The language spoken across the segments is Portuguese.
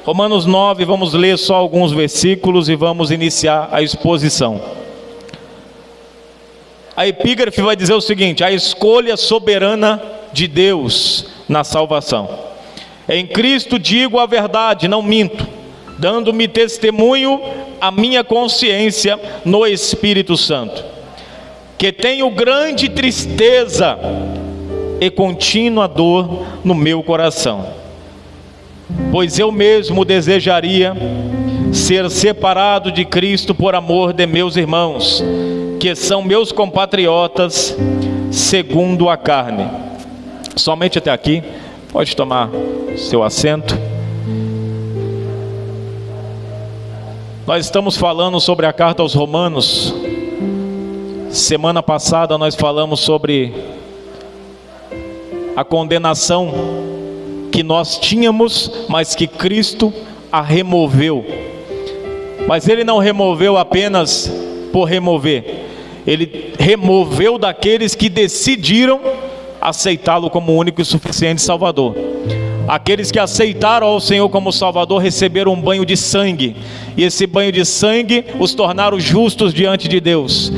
Romanos 9, vamos ler só alguns versículos e vamos iniciar a exposição. A epígrafe vai dizer o seguinte: a escolha soberana de Deus na salvação. Em Cristo digo a verdade, não minto, dando-me testemunho a minha consciência no Espírito Santo, que tenho grande tristeza e contínua dor no meu coração, pois eu mesmo desejaria ser separado de Cristo por amor de meus irmãos, que são meus compatriotas segundo a carne. Somente até aqui, pode tomar seu assento. Nós estamos falando sobre a carta aos Romanos. Semana passada nós falamos sobre a condenação que nós tínhamos, mas que Cristo a removeu. Mas Ele não removeu apenas por remover, Ele removeu daqueles que decidiram aceitá-lo como único e suficiente Salvador. Aqueles que aceitaram ao Senhor como Salvador receberam um banho de sangue, e esse banho de sangue os tornaram justos diante de Deus.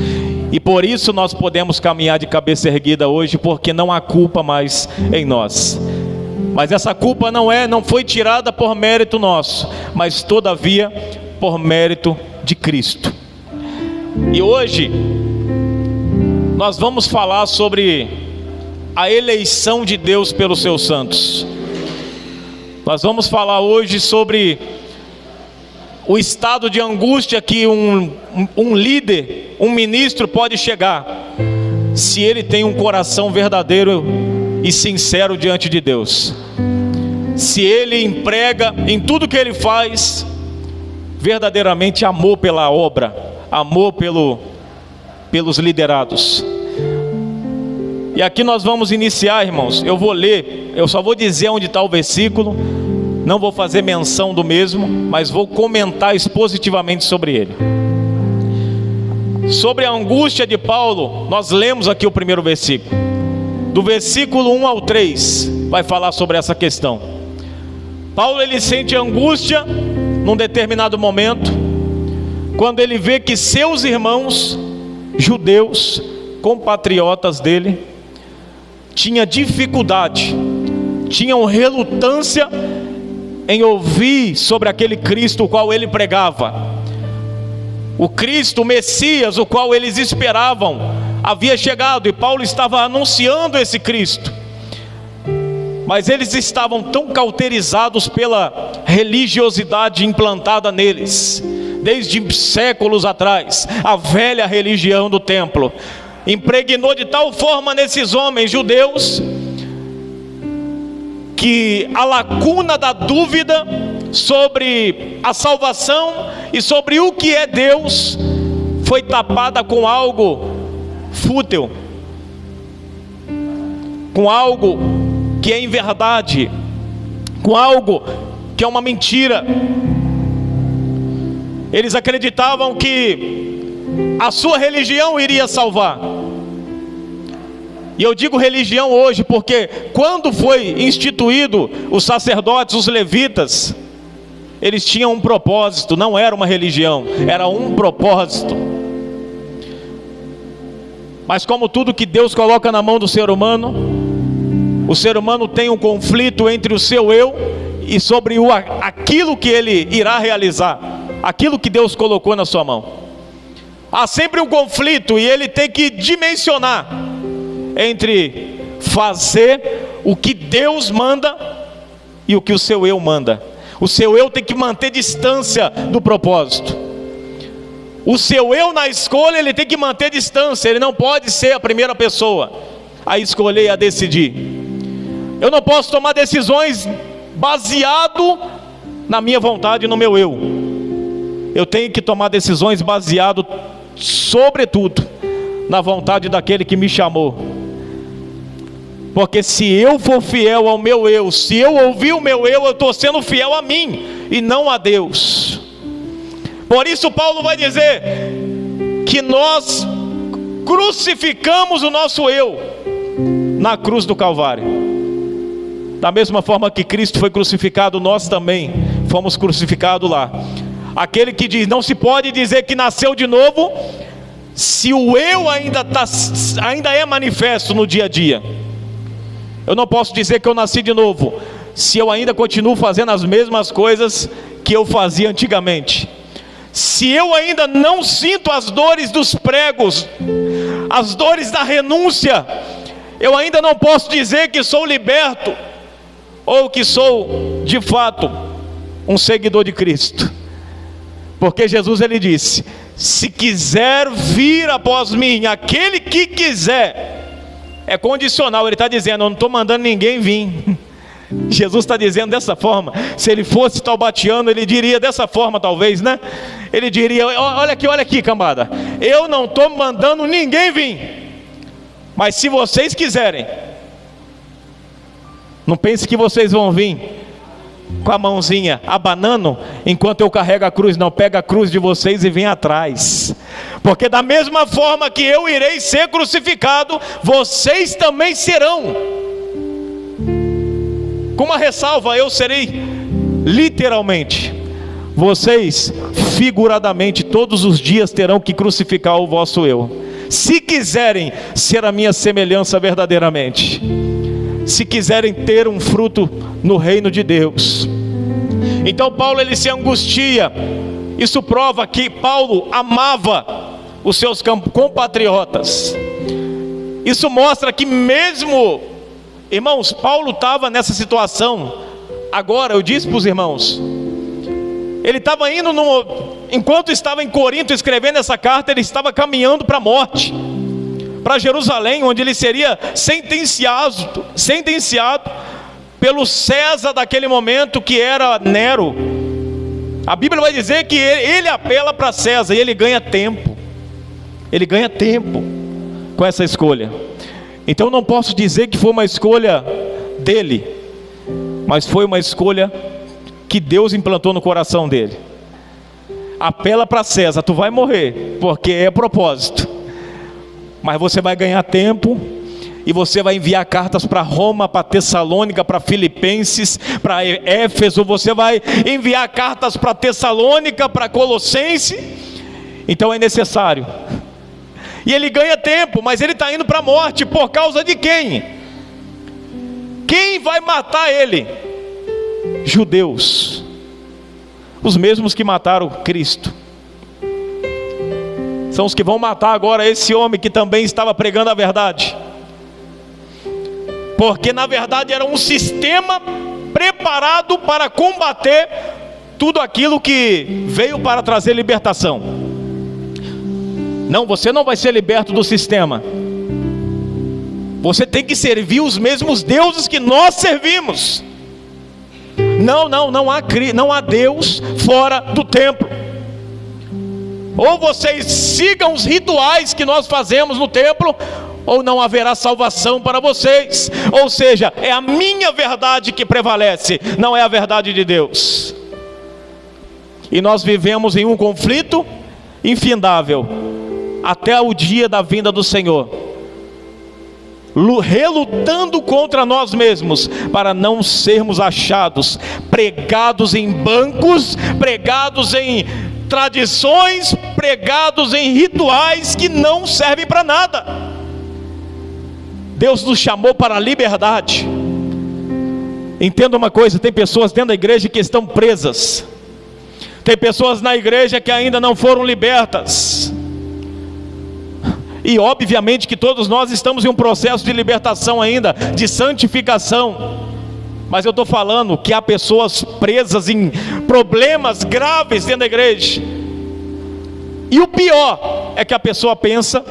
E por isso nós podemos caminhar de cabeça erguida hoje, porque não há culpa mais em nós. Mas essa culpa não foi tirada por mérito nosso, mas todavia por mérito de Cristo. E hoje nós vamos falar sobre a eleição de Deus pelos seus santos. Nós vamos falar hoje sobre o estado de angústia que um líder, um ministro pode chegar, se ele tem um coração verdadeiro e sincero diante de Deus. Se ele emprega em tudo que ele faz verdadeiramente amor pela obra, amor pelos liderados. E aqui nós vamos iniciar, irmãos. Eu vou ler, eu só vou dizer onde está o versículo, não vou fazer menção do mesmo, mas vou comentar expositivamente sobre ele. Sobre a angústia de Paulo, nós lemos aqui o primeiro versículo. Do versículo 1 ao 3, vai falar sobre essa questão. Paulo, ele sente angústia num determinado momento, quando ele vê que seus irmãos judeus, compatriotas dele, tinham dificuldade, tinham relutância em ouvir sobre aquele Cristo o qual ele pregava. O Cristo, o Messias, o qual eles esperavam, havia chegado, e Paulo estava anunciando esse Cristo. Mas eles estavam tão cauterizados pela religiosidade implantada neles, desde séculos atrás. A velha religião do templo impregnou de tal forma nesses homens judeus, que a lacuna da dúvida sobre a salvação e sobre o que é Deus foi tapada com algo fútil, com algo que é inverdade, com algo que é uma mentira. Eles acreditavam que a sua religião iria salvar. E eu digo religião hoje porque quando foi instituído os sacerdotes, os levitas, eles tinham um propósito, não era uma religião, era um propósito. Mas como tudo que Deus coloca na mão do ser humano, o ser humano tem um conflito entre o seu eu e sobre aquilo que ele irá realizar, aquilo que Deus colocou na sua mão. Há sempre um conflito, e ele tem que dimensionar entre fazer o que Deus manda e o que o seu eu manda. O seu eu tem que manter distância do propósito. O seu eu na escolha, ele tem que manter distância. Ele não pode ser a primeira pessoa a escolher e a decidir. Eu não posso tomar decisões baseado na minha vontade e no meu eu. Eu tenho que tomar decisões baseado, sobretudo, na vontade daquele que me chamou. Porque se eu for fiel ao meu eu, se eu ouvir o meu eu estou sendo fiel a mim e não a Deus. Por isso Paulo vai dizer que nós crucificamos o nosso eu na cruz do Calvário. Da mesma forma que Cristo foi crucificado, nós também fomos crucificados lá. Aquele que diz, não se pode dizer que nasceu de novo, se o eu ainda é manifesto no dia a dia. Eu não posso dizer que eu nasci de novo, se eu ainda continuo fazendo as mesmas coisas que eu fazia antigamente. Se eu ainda não sinto as dores dos pregos, as dores da renúncia, eu ainda não posso dizer que sou liberto, ou que sou, de fato, um seguidor de Cristo. Porque Jesus, ele disse, se quiser vir após mim, aquele que quiser, é condicional. Ele está dizendo, eu não estou mandando ninguém vir. Jesus está dizendo dessa forma. Se ele fosse taubatiano, ele diria dessa forma talvez, né? Ele diria, olha aqui cambada, eu não estou mandando ninguém vir, mas se vocês quiserem, não pense que vocês vão vir com a mãozinha abanando enquanto eu carrego a cruz. Não, pega a cruz de vocês e vem atrás, porque da mesma forma que eu irei ser crucificado, vocês também serão. Com uma ressalva, eu serei literalmente, vocês figuradamente todos os dias terão que crucificar o vosso eu, se quiserem ser a minha semelhança verdadeiramente, se quiserem ter um fruto no reino de Deus. Então Paulo, ele se angustia. Isso prova que Paulo amava os seus compatriotas. Isso mostra que mesmo, irmãos, Paulo estava nessa situação. Agora eu disse para os irmãos, ele estava indo enquanto estava em Corinto escrevendo essa carta, ele estava caminhando para a morte, para Jerusalém, onde ele seria sentenciado pelo César daquele momento, que era Nero. A Bíblia vai dizer que ele apela para César e ele ganha tempo. Ele ganha tempo com essa escolha. Então não posso dizer que foi uma escolha dele, mas foi uma escolha que Deus implantou no coração dele. Apela para César, tu vai morrer, porque é propósito, mas você vai ganhar tempo, e você vai enviar cartas para Roma, para Tessalônica, para Filipenses, para Éfeso, você vai enviar cartas para Tessalônica, para Colossense. Então é necessário, e ele ganha tempo, mas ele está indo para a morte. Por causa de quem? Quem vai matar ele? Judeus, os mesmos que mataram Cristo, são os que vão matar agora esse homem que também estava pregando a verdade, porque na verdade era um sistema preparado para combater tudo aquilo que veio para trazer libertação. Não, você não vai ser liberto do sistema, você tem que servir os mesmos deuses que nós servimos. Não há Deus fora do templo. Ou vocês sigam os rituais que nós fazemos no templo, ou não haverá salvação para vocês. Ou seja, é a minha verdade que prevalece, não é a verdade de Deus. E nós vivemos em um conflito infindável até o dia da vinda do Senhor, relutando contra nós mesmos, para não sermos achados pregados em bancos, pregados em tradições, pregados em rituais que não servem para nada. Deus nos chamou para a liberdade. Entenda uma coisa, tem pessoas dentro da igreja que estão presas, tem pessoas na igreja que ainda não foram libertas. E obviamente que todos nós estamos em um processo de libertação ainda, de santificação. Mas eu estou falando que há pessoas presas em problemas graves dentro da igreja. E o pior é que a pessoa pensa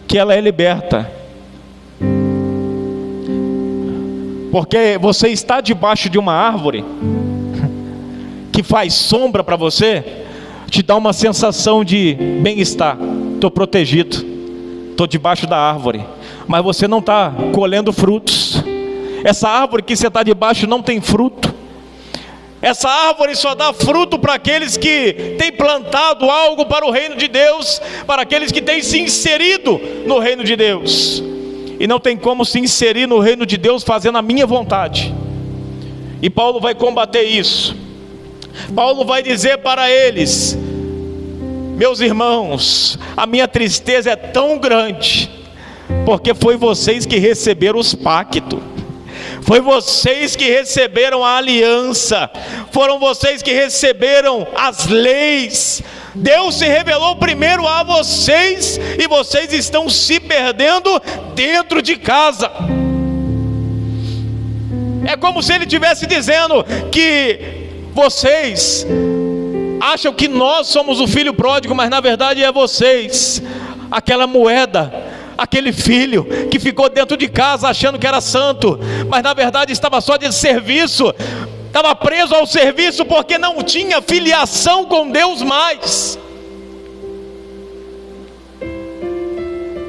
que ela é liberta. Porque você está debaixo de uma árvore que faz sombra para você, te dá uma sensação de bem-estar. Estou protegido, estou debaixo da árvore, mas você não está colhendo frutos. Essa árvore que você está debaixo não tem fruto. Essa árvore só dá fruto para aqueles que têm plantado algo para o reino de Deus, para aqueles que têm se inserido no reino de Deus. E não tem como se inserir no reino de Deus fazendo a minha vontade. E Paulo vai combater isso. Paulo vai dizer para eles: meus irmãos, a minha tristeza é tão grande, porque foi vocês que receberam os pactos, foi vocês que receberam a aliança, foram vocês que receberam as leis. Deus se revelou primeiro a vocês, e vocês estão se perdendo dentro de casa. É como se ele estivesse dizendo que vocês acham que nós somos o filho pródigo, mas na verdade é vocês, aquela moeda, aquele filho que ficou dentro de casa achando que era santo, mas na verdade estava só de serviço, estava preso ao serviço porque não tinha filiação com Deus mais.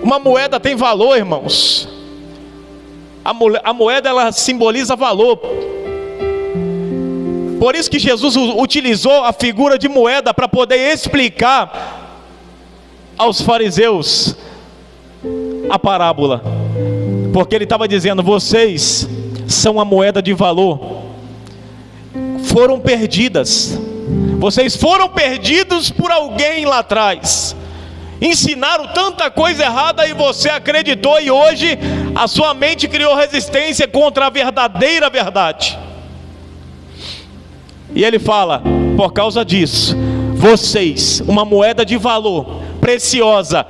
Uma moeda tem valor, irmãos. A moeda, ela simboliza valor. Por isso que Jesus utilizou a figura de moeda para poder explicar aos fariseus a parábola, porque ele estava dizendo: vocês são a moeda de valor, foram perdidas, vocês foram perdidos por alguém lá atrás, ensinaram tanta coisa errada e você acreditou, e hoje a sua mente criou resistência contra a verdadeira verdade. E ele fala: por causa disso, vocês, uma moeda de valor, preciosa,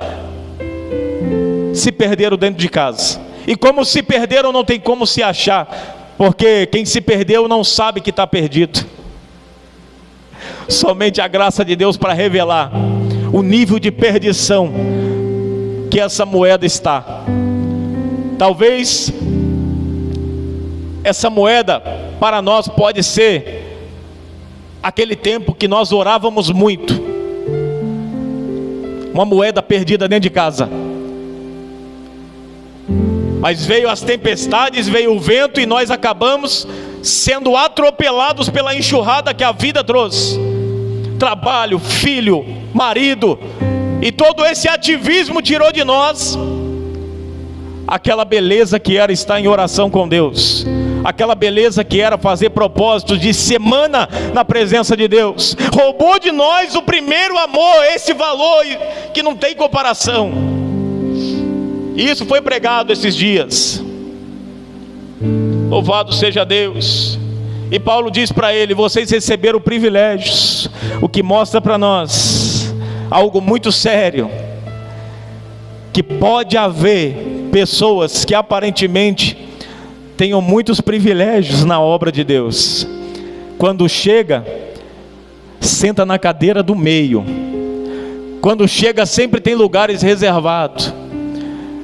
se perderam dentro de casa. E como se perderam, não tem como se achar, porque quem se perdeu não sabe que está perdido. Somente a graça de Deus para revelar o nível de perdição que essa moeda está. Talvez essa moeda para nós pode ser aquele tempo que nós orávamos muito, uma moeda perdida dentro de casa. Mas veio as tempestades, veio o vento, e nós acabamos sendo atropelados pela enxurrada que a vida trouxe. Trabalho, filho, marido, e todo esse ativismo tirou de nós aquela beleza que era estar em oração com Deus, aquela beleza que era fazer propósitos de semana na presença de Deus. Roubou de nós o primeiro amor, esse valor que não tem comparação. E isso foi pregado esses dias. Louvado seja Deus. E Paulo diz para ele: vocês receberam privilégios, o que mostra para nós algo muito sério, que pode haver pessoas que aparentemente tenham muitos privilégios na obra de Deus, quando chega, senta na cadeira do meio, quando chega sempre tem lugares reservados.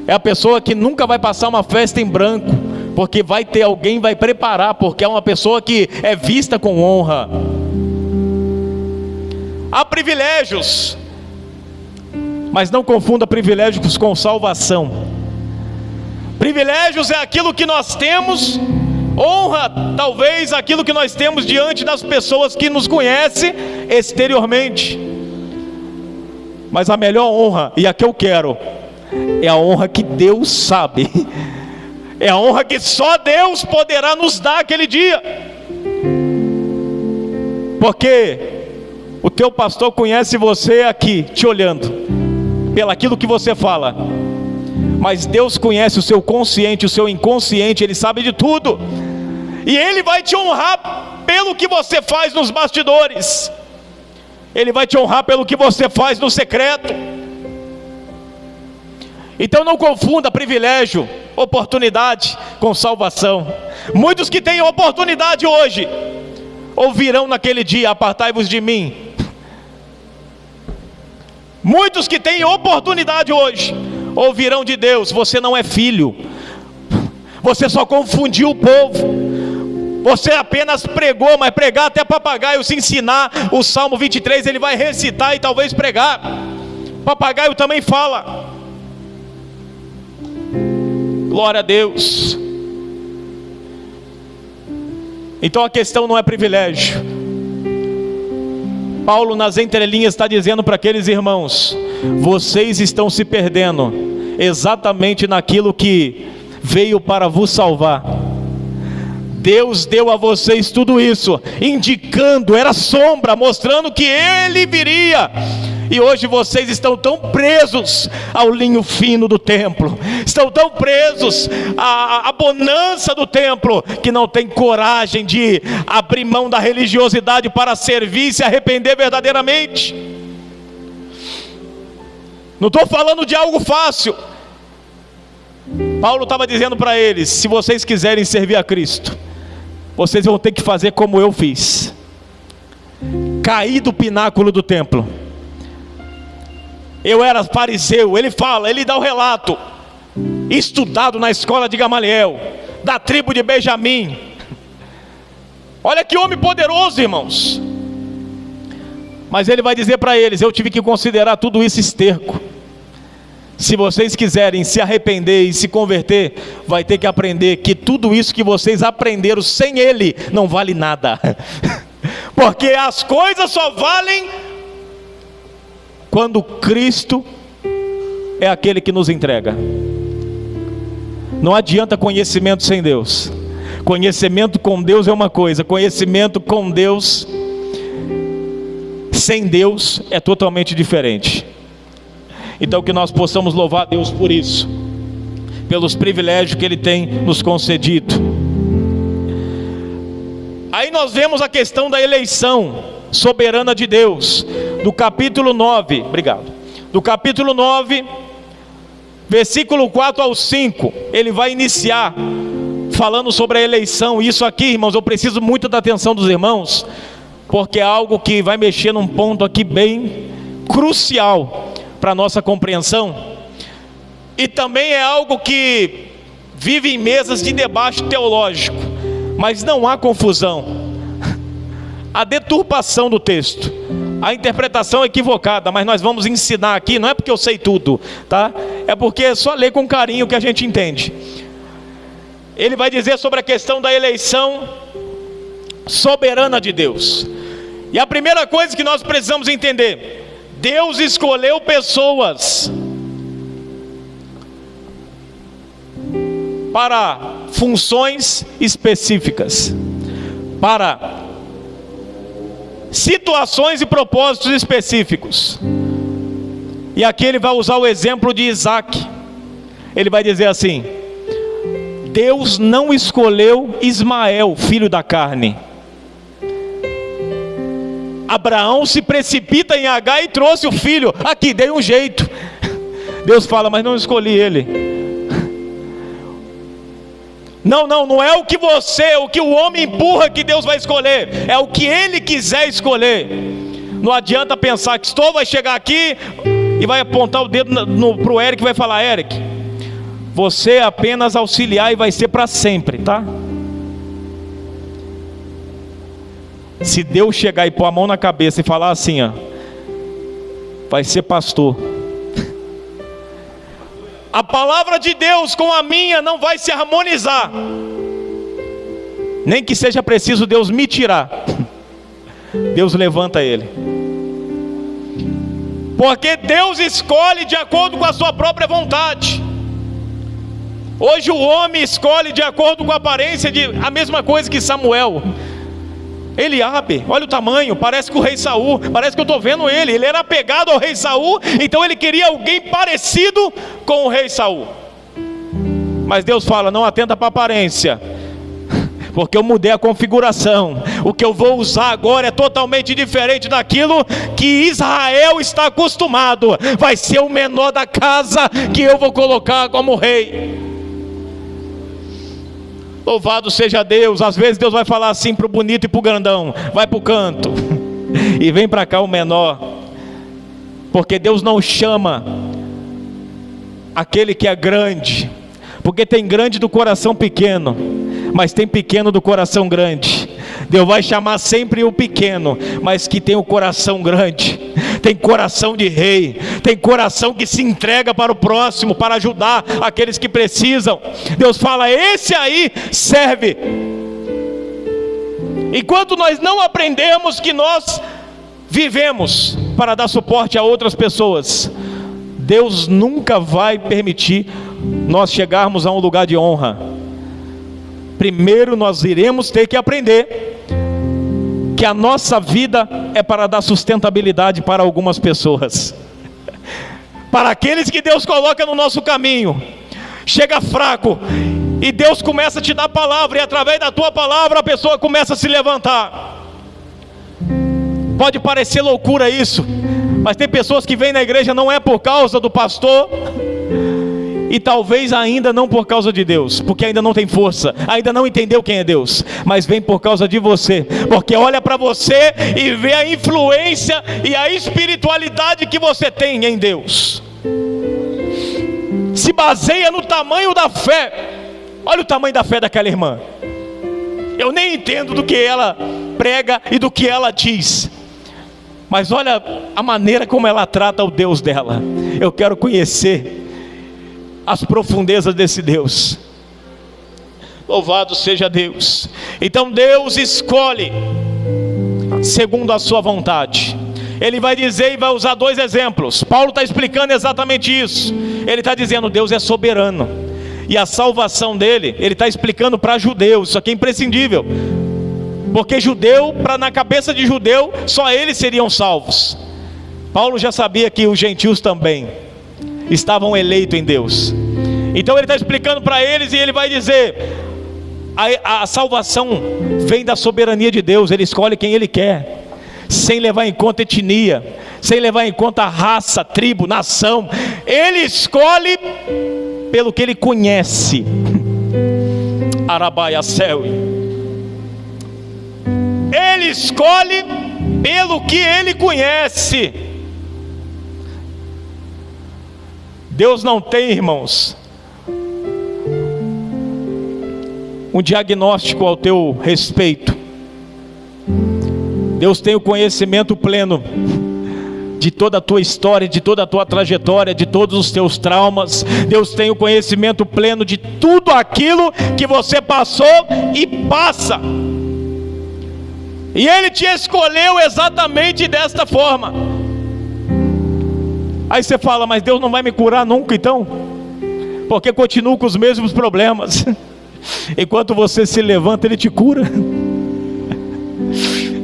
É a pessoa que nunca vai passar uma festa em branco, porque vai ter alguém, vai preparar, porque é uma pessoa que é vista com honra. Há privilégios, mas não confunda privilégios com salvação. Privilégios é aquilo que nós temos, honra talvez aquilo que nós temos diante das pessoas que nos conhecem exteriormente. Mas a melhor honra, e a que eu quero, é a honra que Deus sabe, é a honra que só Deus poderá nos dar aquele dia. Porque o teu pastor conhece você aqui, te olhando, pelaquilo que você fala, mas Deus conhece o seu consciente, o seu inconsciente, Ele sabe de tudo, e Ele vai te honrar pelo que você faz nos bastidores, Ele vai te honrar pelo que você faz no secreto. Então não confunda privilégio, oportunidade com salvação. Muitos que têm oportunidade hoje ouvirão naquele dia: apartai-vos de mim. Muitos que têm oportunidade hoje ouvirão de Deus: você não é filho, você só confundiu o povo, você apenas pregou, mas pregar até papagaio se ensinar o Salmo 23, ele vai recitar e talvez pregar. Papagaio também fala. Glória a Deus. Então a questão não é privilégio. Paulo nas entrelinhas está dizendo para aqueles irmãos: vocês estão se perdendo exatamente naquilo que veio para vos salvar. Deus deu a vocês tudo isso, indicando, era sombra, mostrando que Ele viria. E hoje vocês estão tão presos ao linho fino do templo, estão tão presos à bonança do templo, que não tem coragem de abrir mão da religiosidade para servir e se arrepender verdadeiramente. Não estou falando de algo fácil. Paulo estava dizendo para eles: se vocês quiserem servir a Cristo, vocês vão ter que fazer como eu fiz, cair do pináculo do templo. Eu era fariseu, ele fala, ele dá o relato, estudado na escola de Gamaliel, da tribo de Benjamim. Olha que homem poderoso, irmãos. Mas ele vai dizer para eles: eu tive que considerar tudo isso esterco. Se vocês quiserem se arrepender e se converter, vai ter que aprender que tudo isso que vocês aprenderam sem Ele não vale nada. Porque as coisas só valem quando Cristo é aquele que nos entrega. Não adianta conhecimento sem Deus. Conhecimento com Deus é uma coisa, conhecimento com Deus sem Deus é totalmente diferente. Então que nós possamos louvar a Deus por isso, pelos privilégios que Ele tem nos concedido. Aí nós vemos a questão da eleição soberana de Deus, do capítulo 9, do capítulo 9, versículo 4 ao 5, ele vai iniciar falando sobre a eleição. Isso aqui, irmãos, eu preciso muito da atenção dos irmãos, porque é algo que vai mexer num ponto aqui bem crucial para a nossa compreensão, e também é algo que vive em mesas de debate teológico, mas não há confusão, a deturpação do texto, a interpretação equivocada. Mas nós vamos ensinar aqui, não é porque eu sei tudo, tá? É porque é só ler com carinho que a gente entende. Ele vai dizer sobre a questão da eleição soberana de Deus, e a primeira coisa que nós precisamos entender: Deus escolheu pessoas para funções específicas, para situações e propósitos específicos. E aqui ele vai usar o exemplo de Isaac. Ele vai dizer assim: Deus não escolheu Ismael, filho da carne. Abraão se precipita em Agar e trouxe o filho. Aqui, dei um jeito. Deus fala: mas não escolhi ele. Não é o que o homem empurra que Deus vai escolher. É o que Ele quiser escolher. Não adianta pensar que vai chegar aqui e vai apontar o dedo para o Eric e vai falar: Eric, você é apenas auxiliar e vai ser para sempre, tá? Se Deus chegar e pôr a mão na cabeça e falar assim, ó, vai ser pastor. A palavra de Deus com a minha não vai se harmonizar. Nem que seja preciso Deus me tirar. Deus levanta ele. Porque Deus escolhe de acordo com a sua própria vontade. Hoje o homem escolhe de acordo com a aparência, a mesma coisa que Samuel. Eliabe, olha o tamanho, parece com o rei Saul, parece que eu estou vendo ele era apegado ao rei Saul, então ele queria alguém parecido com o rei Saul. Mas Deus fala: não atenta para a aparência, porque eu mudei a configuração. O que eu vou usar agora é totalmente diferente daquilo que Israel está acostumado. Vai ser o menor da casa que eu vou colocar como rei. Louvado seja Deus. Às vezes Deus vai falar assim para o bonito e para o grandão: vai para o canto e vem para cá o menor. Porque Deus não chama aquele que é grande, porque tem grande do coração pequeno, mas tem pequeno do coração grande. Deus vai chamar sempre o pequeno, mas que tem o coração grande, tem coração de rei, tem coração que se entrega para o próximo, para ajudar aqueles que precisam. Deus fala: esse aí serve. Enquanto nós não aprendemos que nós vivemos para dar suporte a outras pessoas, Deus nunca vai permitir nós chegarmos a um lugar de honra. primeiro nós iremos ter que aprender que a nossa vida é para dar sustentabilidade para algumas pessoas. Para aqueles que Deus coloca no nosso caminho, chega fraco, e Deus começa a te dar palavra, e através da tua palavra a pessoa começa a se levantar. Pode parecer loucura isso, mas tem pessoas que vêm na igreja não é por causa do pastor, e talvez ainda não por causa de Deus, porque ainda não tem força, ainda não entendeu quem é Deus, mas vem por causa de você, porque olha para você e vê a influência e a espiritualidade que você tem em Deus. Se baseia no tamanho da fé. Olha o tamanho da fé daquela irmã. Eu nem entendo do que ela prega e do que ela diz, mas olha a maneira como ela trata o Deus dela. Eu quero conhecer as profundezas desse Deus. Louvado seja Deus. Então Deus escolhe segundo a sua vontade. Ele vai dizer e vai usar dois exemplos. Paulo está explicando exatamente isso. Ele está dizendo: Deus é soberano, e a salvação dele, ele está explicando para judeus. Isso aqui é imprescindível, porque judeu, na cabeça de judeu, só eles seriam salvos. Paulo já sabia que os gentios também estavam eleitos em Deus. Então ele está explicando para eles, e ele vai dizer: a salvação vem da soberania de Deus. Ele escolhe quem ele quer, sem levar em conta etnia, sem levar em conta raça, tribo, nação. Ele escolhe pelo que ele conhece. Arabaia céu. Ele escolhe pelo que ele conhece. Deus não tem, irmãos, um diagnóstico ao teu respeito. Deus tem o conhecimento pleno de toda a tua história, de toda a tua trajetória, de todos os teus traumas. Deus tem o conhecimento pleno de tudo aquilo que você passou e passa. E Ele te escolheu exatamente desta forma. Aí você fala: mas Deus não vai me curar nunca então? Porque continuo com os mesmos problemas. Enquanto você se levanta, Ele te cura.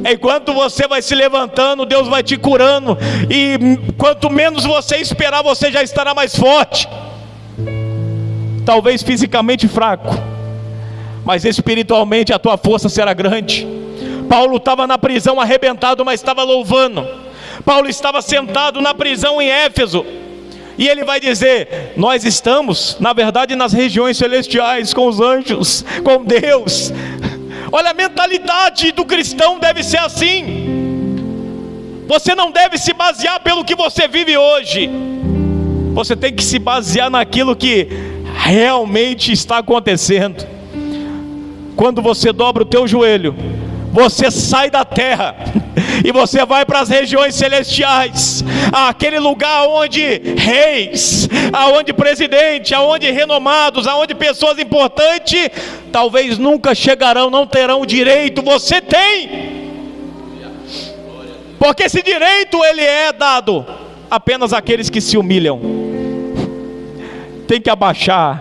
Enquanto você vai se levantando, Deus vai te curando. E quanto menos você esperar, você já estará mais forte. Talvez fisicamente fraco, mas espiritualmente a tua força será grande. Paulo estava na prisão arrebentado, mas estava louvando. Paulo estava sentado na prisão em Éfeso, e ele vai dizer: nós estamos, na verdade, nas regiões celestiais, com os anjos, com Deus. Olha, a mentalidade do cristão deve ser assim. Você não deve se basear pelo que você vive hoje. Você tem que se basear naquilo que realmente está acontecendo. Quando você dobra o teu joelho, você sai da terra e você vai para as regiões celestiais, aquele lugar onde reis, aonde presidente, aonde renomados, aonde pessoas importantes talvez nunca chegarão, não terão direito. Você tem, porque esse direito ele é dado apenas àqueles que se humilham. Tem que abaixar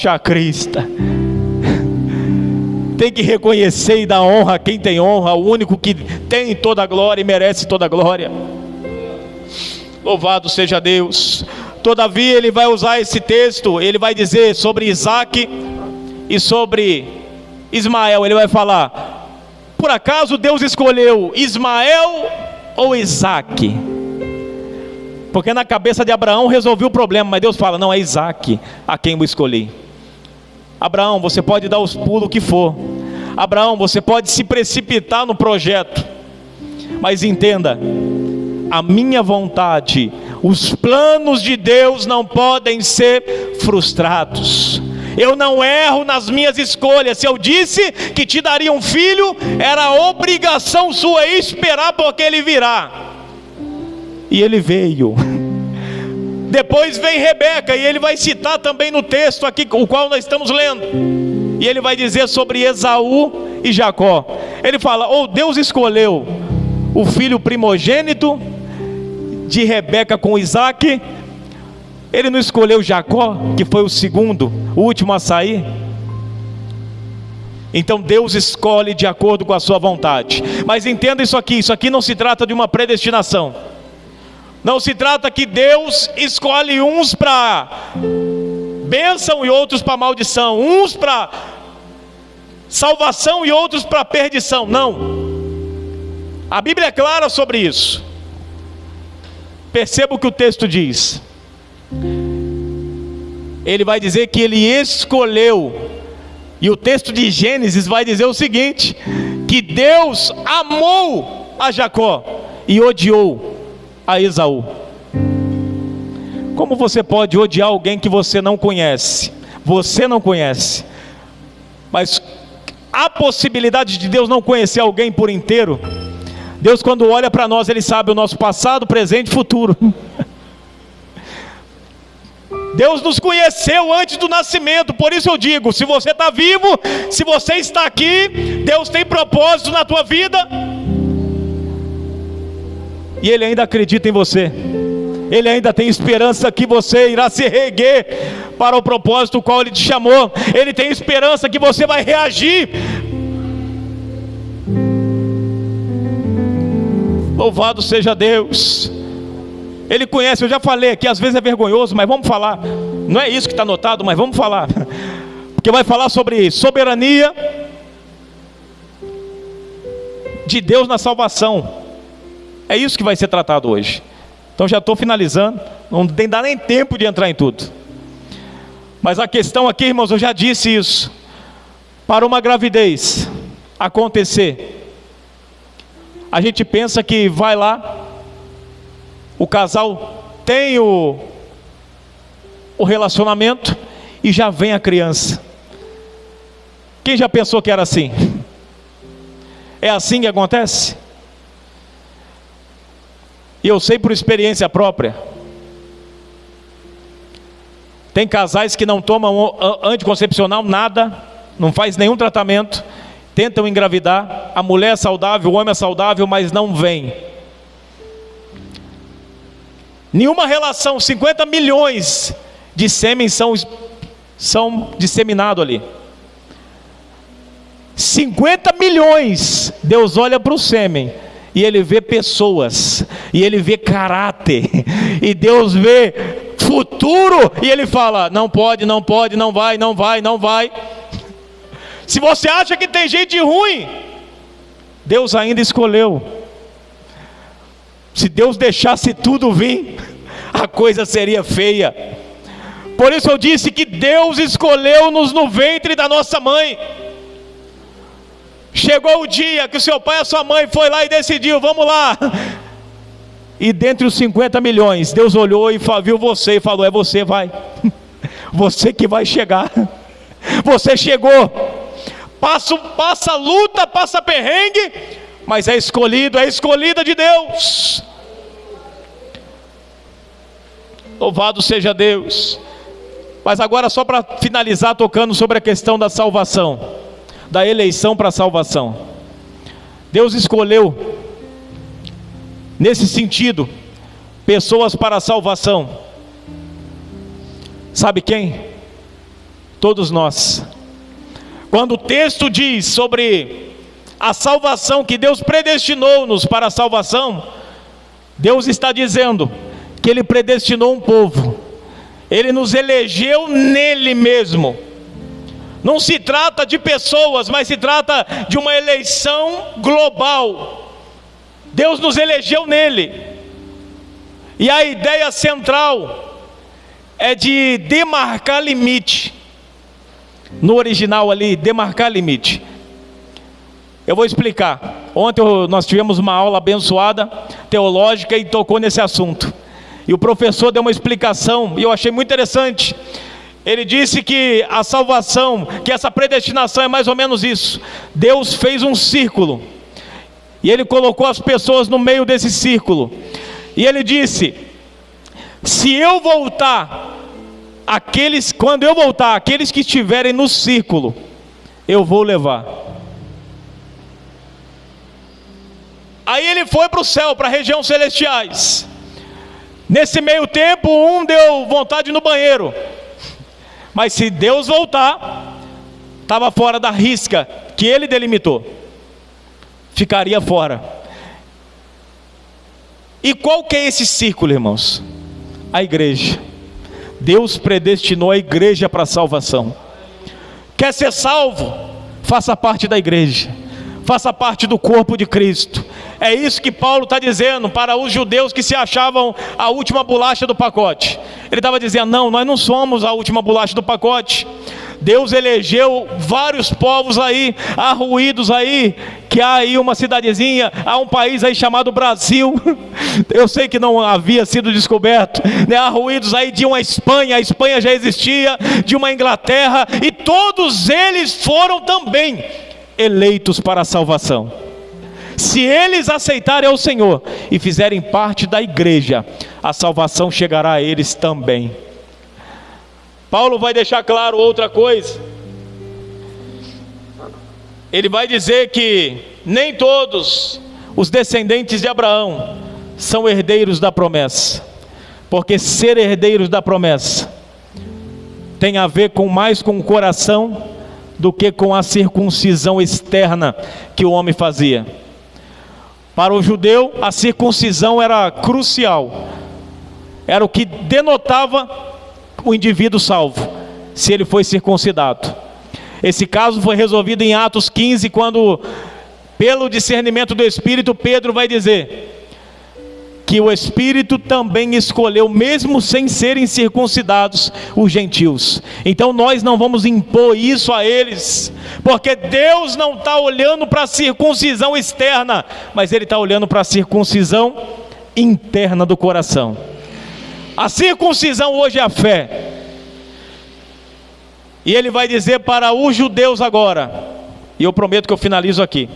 a crista, tem que reconhecer e dar honra a quem tem honra, o único que tem toda a glória e merece toda a glória. Louvado seja Deus. Todavia ele vai usar esse texto, ele vai dizer sobre Isaac e sobre Ismael. Ele vai falar: por acaso Deus escolheu Ismael ou Isaac? Porque na cabeça de Abraão resolveu o problema, mas Deus fala: não, é Isaac a quem eu escolhi. Abraão, você pode dar os pulos que for. Abraão, você pode se precipitar no projeto, mas entenda, a minha vontade, os planos de Deus não podem ser frustrados. Eu não erro nas minhas escolhas. Se eu disse que te daria um filho, era obrigação sua esperar, porque ele virá. E ele veio. Depois vem Rebeca, e ele vai citar também no texto aqui, o qual nós estamos lendo, e ele vai dizer sobre Esaú e Jacó. Ele fala: Deus escolheu o filho primogênito de Rebeca com Isaac. Ele não escolheu Jacó, que foi o segundo, o último a sair? Então Deus escolhe de acordo com a sua vontade. Mas entenda isso aqui não se trata de uma predestinação. Não se trata que Deus escolhe uns para bênção e outros para maldição, uns para salvação e outros para perdição. Não. A Bíblia é clara sobre isso. Perceba o que o texto diz. Ele vai dizer que ele escolheu. E o texto de Gênesis vai dizer o seguinte: que Deus amou a Jacó e odiou a Esaú. Como você pode odiar alguém que você não conhece? Você não conhece. Mas há possibilidade de Deus não conhecer alguém por inteiro? Deus, quando olha para nós, Ele sabe o nosso passado, presente e futuro. Deus nos conheceu antes do nascimento. Por isso eu digo, se você está vivo, se você está aqui, Deus tem propósito na tua vida, e Ele ainda acredita em você. Ele ainda tem esperança que você irá se reerguer para o propósito ao qual Ele te chamou. Ele tem esperança que você vai reagir. Louvado seja Deus. Ele conhece, eu já falei aqui, às vezes é vergonhoso, mas vamos falar. Não é isso que está anotado, mas vamos falar. Porque vai falar sobre soberania de Deus na salvação. É isso que vai ser tratado hoje. Então já estou finalizando, não dá nem tempo de entrar em tudo. Mas a questão aqui, irmãos, eu já disse isso. Para uma gravidez acontecer, a gente pensa que vai lá, o casal tem o relacionamento e já vem a criança. Quem já pensou que era assim? É assim que acontece? E eu sei por experiência própria. Tem casais que não tomam anticoncepcional, nada, não faz nenhum tratamento, tentam engravidar, a mulher é saudável, o homem é saudável, mas não vem. Nenhuma relação, 50 milhões de sêmen são disseminados ali. 50 milhões, Deus olha para o sêmen, e Ele vê pessoas, e Ele vê caráter, e Deus vê futuro, e Ele fala, não pode, não pode, não vai, não vai, não vai. Se você acha que tem gente ruim, Deus ainda escolheu. Se Deus deixasse tudo vir, a coisa seria feia. Por isso eu disse que Deus escolheu-nos no ventre da nossa mãe. Chegou o dia que o seu pai e a sua mãe foi lá e decidiu, vamos lá. E dentre os 50 milhões, Deus olhou e viu você e falou, é você, vai. Você que vai chegar. Você chegou. Passa luta, passa perrengue, mas é escolhido, é escolhida de Deus. Louvado seja Deus. Mas agora só para finalizar, tocando sobre a questão da salvação, da eleição para a salvação. Deus escolheu, nesse sentido, pessoas para a salvação. Sabe quem? Todos nós. Quando o texto diz sobre a salvação, que Deus predestinou-nos para a salvação, Deus está dizendo que Ele predestinou um povo, Ele nos elegeu nele mesmo. Não se trata de pessoas, mas se trata de uma eleição global. Deus nos elegeu nele, e a ideia central é de demarcar limite. No original ali, demarcar limite. Eu vou explicar. Ontem nós tivemos uma aula abençoada, teológica, e tocou nesse assunto. E o professor deu uma explicação, e eu achei muito interessante. Ele disse que a salvação, que essa predestinação é mais ou menos isso. Deus fez um círculo, e Ele colocou as pessoas no meio desse círculo. E Ele disse, se eu voltar, quando eu voltar, aqueles que estiverem no círculo, eu vou levar. Aí Ele foi para o céu, para a região celestiais. Nesse meio tempo, um deu vontade no banheiro. Mas se Deus voltar, estava fora da risca que ele delimitou, ficaria fora. E qual que é esse círculo, irmãos? A igreja. Deus predestinou a igreja para a salvação. Quer ser salvo? Faça parte da igreja, faça parte do corpo de Cristo. É isso que Paulo está dizendo para os judeus que se achavam a última bolacha do pacote. Ele estava dizendo: não, nós não somos a última bolacha do pacote. Deus elegeu vários povos aí, arruídos aí, que há aí uma cidadezinha, há um país aí chamado Brasil, eu sei que não havia sido descoberto, né? Arruídos aí de uma Espanha, a Espanha já existia, de uma Inglaterra, e todos eles foram também eleitos para a salvação. Se eles aceitarem ao Senhor e fizerem parte da igreja, a salvação chegará a eles também. Paulo vai deixar claro outra coisa. Ele vai dizer que nem todos os descendentes de Abraão são herdeiros da promessa, porque ser herdeiros da promessa tem a ver mais com o coração do que com a circuncisão externa que o homem fazia. Para o judeu, a circuncisão era crucial, era o que denotava o indivíduo salvo, se ele foi circuncidado. Esse caso foi resolvido em Atos 15, quando, pelo discernimento do Espírito, Pedro vai dizer que o Espírito também escolheu, mesmo sem serem circuncidados, os gentios. Então nós não vamos impor isso a eles, porque Deus não está olhando para a circuncisão externa, mas Ele está olhando para a circuncisão interna do coração. A circuncisão hoje é a fé. E ele vai dizer para os judeus agora, e eu prometo que eu finalizo aqui: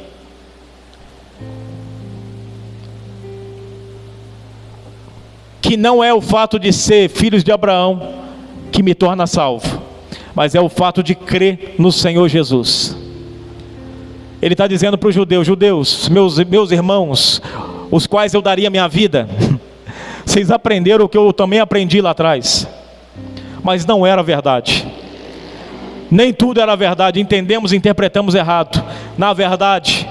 que não é o fato de ser filhos de Abraão que me torna salvo, mas é o fato de crer no Senhor Jesus. Ele está dizendo para os judeus, meus irmãos, os quais eu daria minha vida, vocês aprenderam o que eu também aprendi lá atrás, mas não era verdade. Nem tudo era verdade, entendemos e interpretamos errado. Na verdade,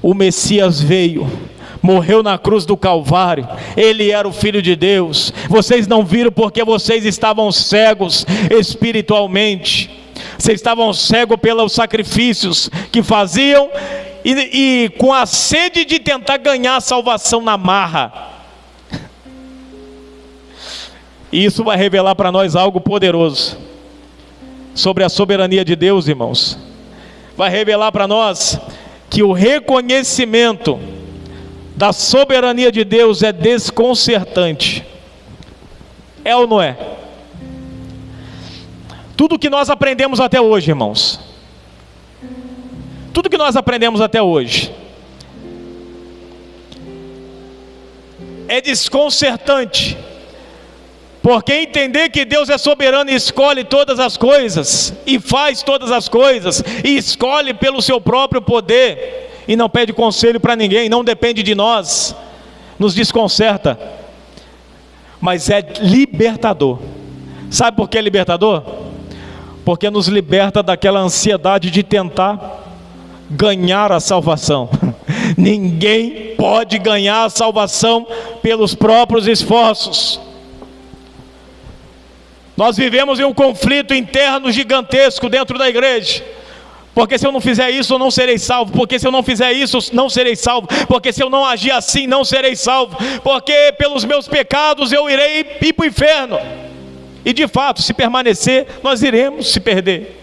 o Messias veio, morreu na cruz do Calvário, Ele era o Filho de Deus. Vocês não viram porque vocês estavam cegos espiritualmente. Vocês estavam cegos pelos sacrifícios que faziam e com a sede de tentar ganhar a salvação na marra. E isso vai revelar para nós algo poderoso sobre a soberania de Deus, irmãos. Vai revelar para nós que o reconhecimento da soberania de Deus é desconcertante. É ou não é? Tudo que nós aprendemos até hoje, irmãos, tudo que nós aprendemos até hoje é desconcertante, porque entender que Deus é soberano e escolhe todas as coisas, e faz todas as coisas, e escolhe pelo seu próprio poder, e não pede conselho para ninguém, não depende de nós, nos desconcerta, mas é libertador. Sabe por que é libertador? Porque nos liberta daquela ansiedade de tentar ganhar a salvação. Ninguém pode ganhar a salvação pelos próprios esforços. Nós vivemos em um conflito interno gigantesco dentro da igreja. Porque se eu não fizer isso, eu não serei salvo. Porque se eu não fizer isso, não serei salvo. Porque se eu não agir assim, não serei salvo. Porque pelos meus pecados eu irei ir para o inferno. E de fato, se permanecer, nós iremos se perder.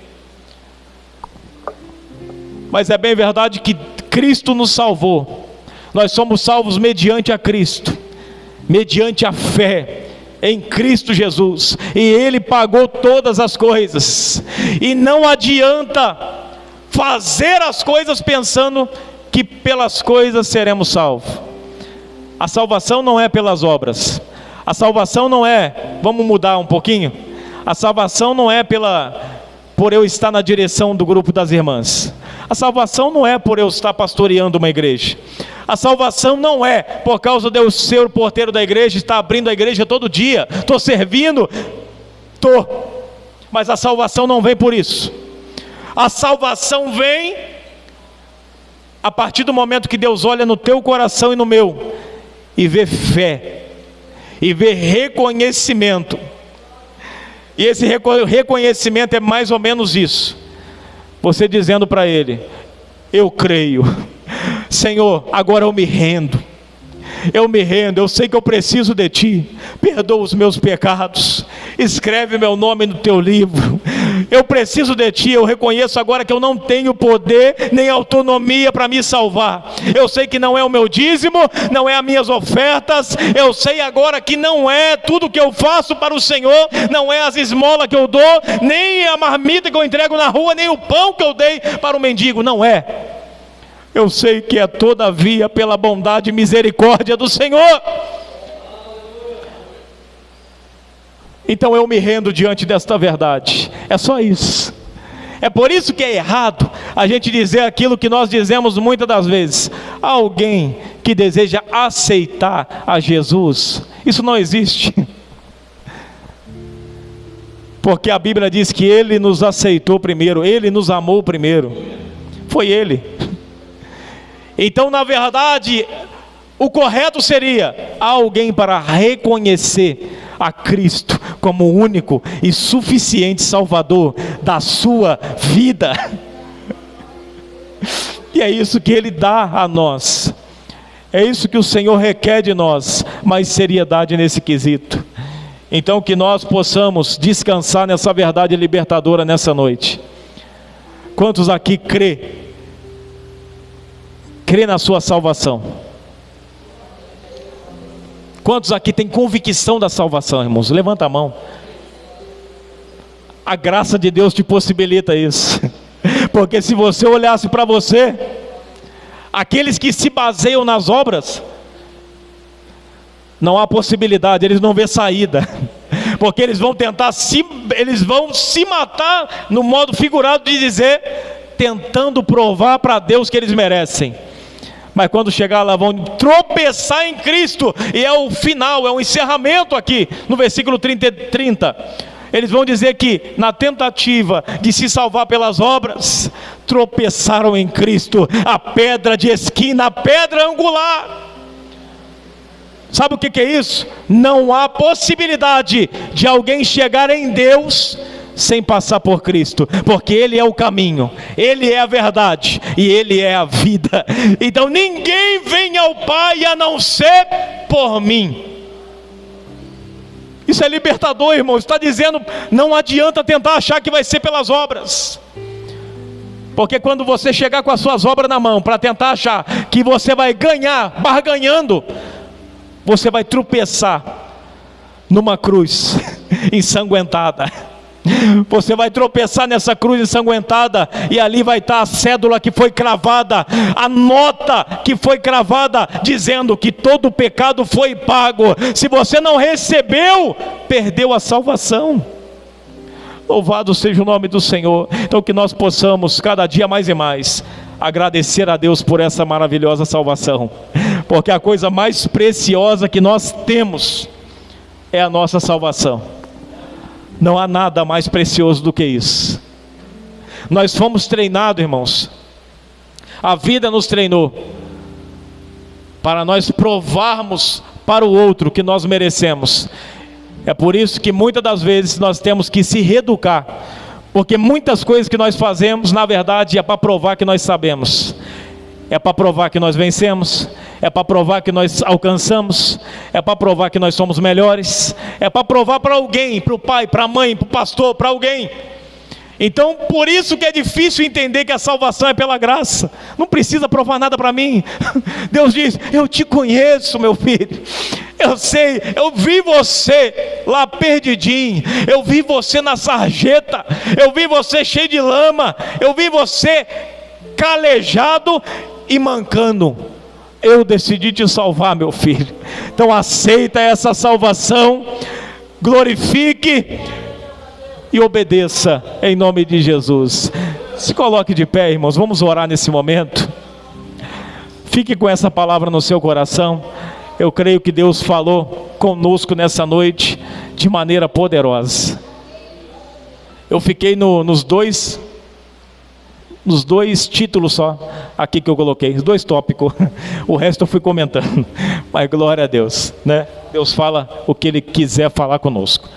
Mas é bem verdade que Cristo nos salvou. Nós somos salvos mediante a Cristo, mediante a fé em Cristo Jesus, e Ele pagou todas as coisas, e não adianta fazer as coisas pensando que pelas coisas seremos salvos. A salvação não é pelas obras, a salvação não é, vamos mudar um pouquinho, a salvação não é por eu estar na direção do grupo das irmãs, a salvação não é por eu estar pastoreando uma igreja, a salvação não é por causa de eu ser o porteiro da igreja, estar abrindo a igreja todo dia, estou servindo, mas a salvação não vem por isso. A salvação vem a partir do momento que Deus olha no teu coração e no meu, e vê fé, e vê reconhecimento. E esse reconhecimento é mais ou menos isso: você dizendo para Ele: eu creio, Senhor, agora eu me rendo, eu sei que eu preciso de Ti, perdoa os meus pecados, escreve meu nome no Teu livro, eu preciso de Ti, eu reconheço agora que eu não tenho poder nem autonomia para me salvar, eu sei que não é o meu dízimo, não é as minhas ofertas, eu sei agora que não é tudo que eu faço para o Senhor, não é as esmolas que eu dou, nem a marmita que eu entrego na rua, nem o pão que eu dei para o mendigo, não é. Eu sei que é todavia pela bondade e misericórdia do Senhor. Então eu me rendo diante desta verdade. É só isso. É por isso que é errado a gente dizer aquilo que nós dizemos muitas das vezes: alguém que deseja aceitar a Jesus. Isso não existe. Porque a Bíblia diz que Ele nos aceitou primeiro, Ele nos amou primeiro. Foi Ele. Então, na verdade, o correto seria alguém para reconhecer a Cristo como o único e suficiente Salvador da sua vida. E é isso que Ele dá a nós. É isso que o Senhor requer de nós, mais seriedade nesse quesito. Então que nós possamos descansar nessa verdade libertadora nessa noite. Quantos aqui crê na sua salvação? Quantos aqui têm convicção da salvação, irmãos? Levanta a mão. A graça de Deus te possibilita isso. Porque se você olhasse para você, aqueles que se baseiam nas obras, não há possibilidade, eles não vê saída. Porque eles vão tentar eles vão se matar, no modo figurado de dizer, tentando provar para Deus que eles merecem. Mas quando chegar lá vão tropeçar em Cristo, e é o final, é o encerramento aqui, no versículo 30. Eles vão dizer que na tentativa de se salvar pelas obras, tropeçaram em Cristo, a pedra de esquina, a pedra angular. Sabe o que é isso? Não há possibilidade de alguém chegar em Deus sem passar por Cristo, porque Ele é o caminho, Ele é a verdade e Ele é a vida. Então ninguém vem ao Pai a não ser por mim. Isso é libertador, irmão. Está dizendo, não adianta tentar achar que vai ser pelas obras, porque quando você chegar com as suas obras na mão, para tentar achar que você vai ganhar, barganhando, você vai tropeçar numa cruz ensanguentada. Você vai tropeçar nessa cruz ensanguentada, e ali vai estar a cédula que foi cravada, a nota que foi cravada, dizendo que todo o pecado foi pago. Se você não recebeu, perdeu a salvação. Louvado seja o nome do Senhor. Então que nós possamos cada dia mais e mais agradecer a Deus por essa maravilhosa salvação, porque a coisa mais preciosa que nós temos é a nossa salvação. Não há nada mais precioso do que isso. Nós fomos treinados, irmãos, a vida nos treinou para nós provarmos para o outro que nós merecemos. É por isso que muitas das vezes nós temos que se reeducar, porque muitas coisas que nós fazemos, na verdade, é para provar que nós sabemos, é para provar que nós vencemos, é para provar que nós alcançamos, é para provar que nós somos melhores, é para provar para alguém, para o pai, para a mãe, para o pastor, para alguém. Então por isso que é difícil entender que a salvação é pela graça. Não precisa provar nada para mim. Deus diz, eu te conheço, meu filho, eu sei, eu vi você lá perdidinho, eu vi você na sarjeta, eu vi você cheio de lama, eu vi você calejado e mancando. Eu decidi te salvar, meu filho. Então aceita essa salvação, glorifique e obedeça em nome de Jesus. Se coloque de pé, irmãos, vamos orar nesse momento. Fique com essa palavra no seu coração. Eu creio que Deus falou conosco nessa noite de maneira poderosa. Eu fiquei nos dois nos 2 títulos só, aqui que eu coloquei, os 2 tópicos, o resto eu fui comentando, mas glória a Deus, né? Deus fala o que Ele quiser falar conosco.